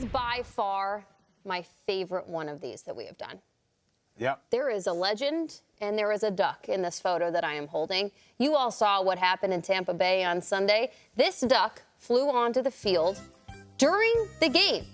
is by far my favorite one of these that we have done. Yep. There is a legend and there is a duck in this photo that I am holding. You all saw what happened in Tampa Bay on Sunday. This duck flew onto the field during the game.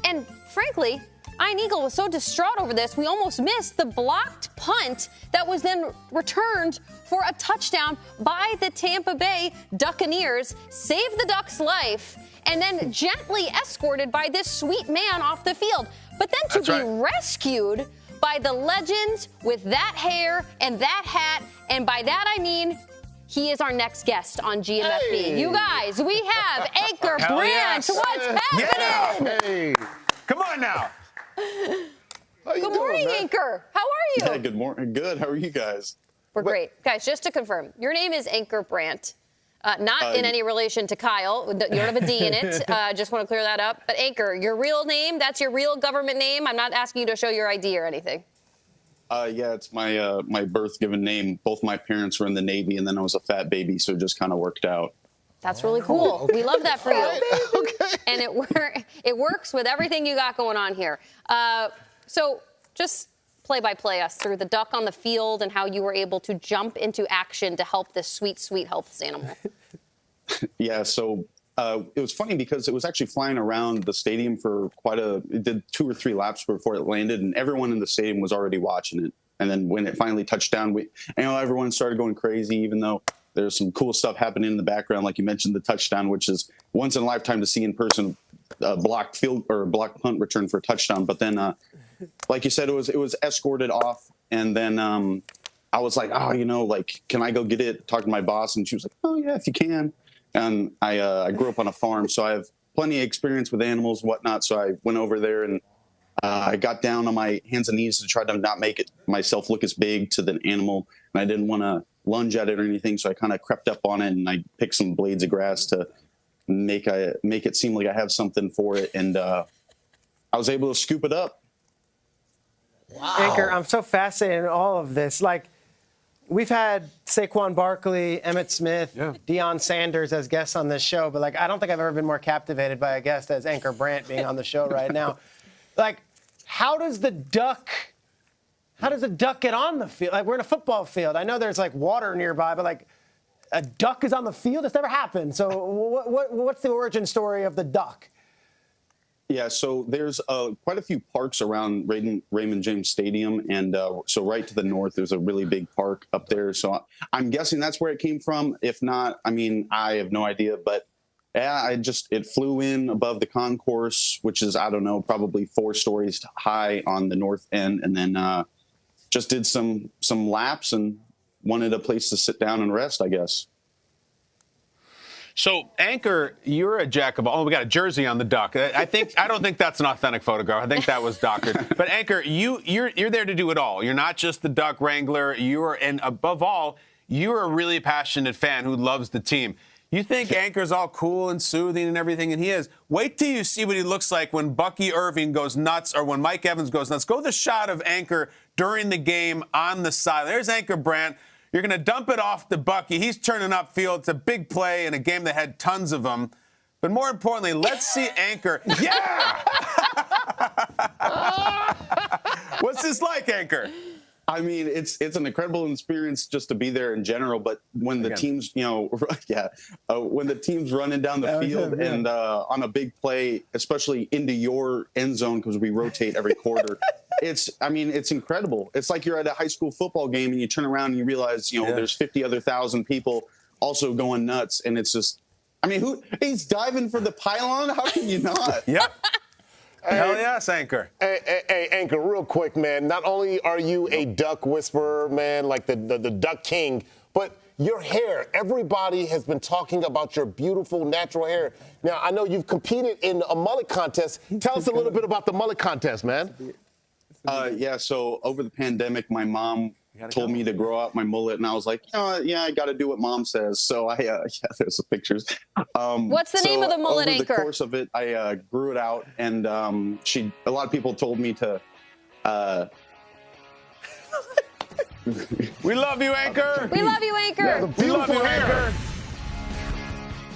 And frankly, Ian Eagle was so distraught over this, we almost missed the blocked punt that was then returned for a touchdown by the Tampa Bay Buccaneers, saved the duck's life, and then gently escorted by this sweet man off the field. But then to be rescued by the legend with that hair and that hat, and by that I mean he is our next guest on GMFB. Hey. You guys, we have Anchor Brandt. Yes. What's happening? Yeah. Hey. Come on now. Good morning, Anchor. How are you? Yeah, good morning. Good. How are you guys? We're great. Guys, just to confirm, your name is Anchor Brandt. Not in any relation to Kyle. You don't have a D in it. Just want to clear that up. But Anchor, your real name, that's your real government name? I'm not asking you to show your ID or anything. Yeah, it's my my birth given name. Both my parents were in the Navy, and then I was a fat baby, so it just kind of worked out. That's really cool. Okay. We love that for you. Okay. And it works with everything you got going on here. So just play-by-play us through the duck on the field and how you were able to jump into action to help this sweet, sweet helpless animal. Yeah, so it was funny because it was actually flying around the stadium for it did 2 or 3 laps before it landed, and everyone in the stadium was already watching it. And then when it finally touched down, everyone started going crazy, even though there's some cool stuff happening in the background. Like you mentioned, the touchdown, which is once in a lifetime to see in person, blocked field or blocked punt return for a touchdown. But then, like you said, it was escorted off. And then I was like, can I go get it? Talk to my boss. And she was like, oh, yeah, if you can. And I grew up on a farm, so I have plenty of experience with animals and whatnot. So I went over there and I got down on my hands and knees to try to not make it myself look as big to the animal. And I didn't want to lunge at it or anything. So I kind of crept up on it and I picked some blades of grass to make it seem like I have something for it. And I was able to scoop it up. Wow. Anchor, I'm so fascinated in all of this. Like, we've had Saquon Barkley, Emmitt Smith, Deion Sanders as guests on this show, but like, I don't think I've ever been more captivated by a guest as Anchor Brandt being on the show right now. Like, how does the duck get on the field? Like, we're in a football field. I know there's like water nearby, but like, a duck is on the field? It's never happened. So what's the origin story of the duck? Yeah, so there's quite a few parks around Raymond James Stadium, and so right to the north, there's a really big park up there. So I'm guessing that's where it came from. If not, I mean, I have no idea. But yeah, it flew in above the concourse, which is, I don't know, probably 4 stories high on the north end, and then just did some laps and wanted a place to sit down and rest, I guess. So, Anchor, you're a jack of all. Oh, we got a jersey on the duck. I don't think that's an authentic photograph. I think that was doctored. But Anchor, you're there to do it all. You're not just the duck wrangler. And above all, you're a really passionate fan who loves the team. You think Anchor's all cool and soothing and everything, and he is. Wait till you see what he looks like when Bucky Irving goes nuts or when Mike Evans goes nuts. Go the shot of Anchor during the game on the side. There's Anchor Brandt. You're going to dump it off to Bucky. He's turning upfield. It's a big play in a game that had tons of them. But more importantly, let's see Anchor. Yeah! What's this like, Anchor? I mean, it's an incredible experience just to be there in general. But when the teams, when the team's running down the field and on a big play, especially into your end zone, because we rotate every quarter, it's incredible. It's like you're at a high school football game and you turn around and you realize, there's 50 other thousand people also going nuts. And it's just, he's diving for the pylon? How can you not? Yep. Hell yes, Anchor. Hey, Anchor, real quick, man. Not only are you a duck whisperer, man, like the duck king, but your hair. Everybody has been talking about your beautiful natural hair. Now, I know you've competed in a mullet contest. Tell us a little bit about the mullet contest, man. So over the pandemic, my mom told me to grow out my mullet, and I was like, I got to do what mom says. So there's some pictures. What's the name of the mullet, over Anchor? the course of it, I grew it out, and a lot of people told me to. We love you, Anchor. We love you, Anchor. Beautiful hair. Anchor.